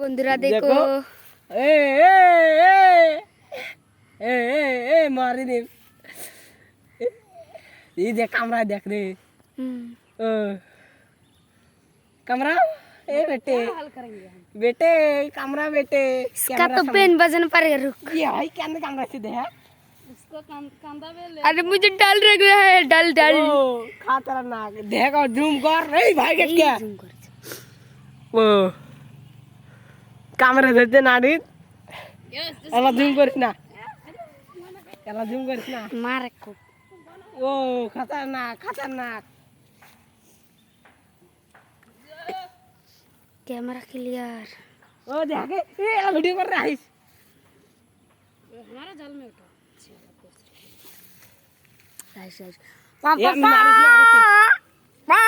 বন্ধুরা দেখো এ এ এ এ এ মারি দে ये देख कैमरा देख रे कैमरा ए बेटे बेटे कैमरा बेटे इसका तो पेन बजन पर रुक ये भाई क्या कैमरा से दे है उसका कांदा में अरे मुझे डल रहा है डल डल खतरनाक देख और जूम कर रे भाई क्या ओ कैमरा देते ना रे एला जूम करिस ना एला जूम करिस ना मार को ओ खतरनाक खतरनाक कैमरा क्लियर ओ देख ए वीडियो कर रहा है हमारा जाल में उठा ऐसे ये मारिस ना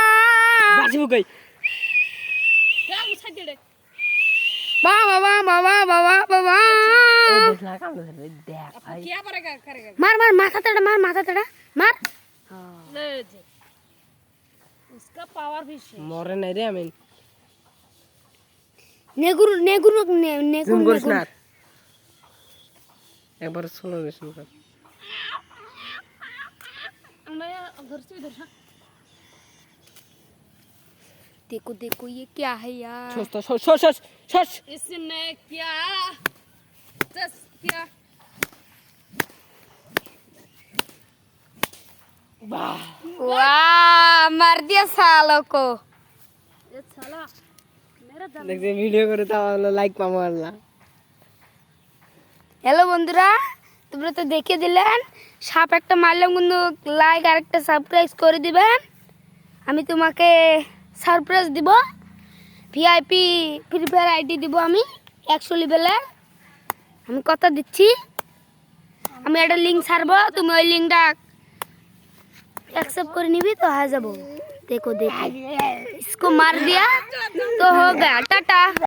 बाजू गई क्या उछा दे बाबा बाबा बाबा बाबा देख ना काम कर देख भाई क्या करेगा मार मार माथा तड़ा मार ले जे उसका पावर भी है मोरे नहीं रे हमें नेगुरु जूम कर ना एक बार सुनो कर मैं घर से इधर देखो देखो ये क्या है यार छोस इसने क्या वाह मार दिया सालों को ये साला मेरा देख दे वीडियो করে তাহলে লাইক পাবো আল্লাহ হ্যালো বন্ধুরা তোমরা তো দেখে দিলেন সাপ একটা মারলাম কিন্তু লাইক আর একটা সাবস্ক্রাইব করে দিবেন আমি তোমাকে সারপ্রাইজ দিব ভিআইপি ফ্রি ফায়ার আইডি দিব আমি 100 লেভেলে আমি কথা দিচ্ছি আমি একটা লিংক ছাড়বো তুমি ওই লিংকটা एक्सेप्ट कर निभी तो आ जाबो देखो देखो इसको मार दिया तो हो गया टाटा।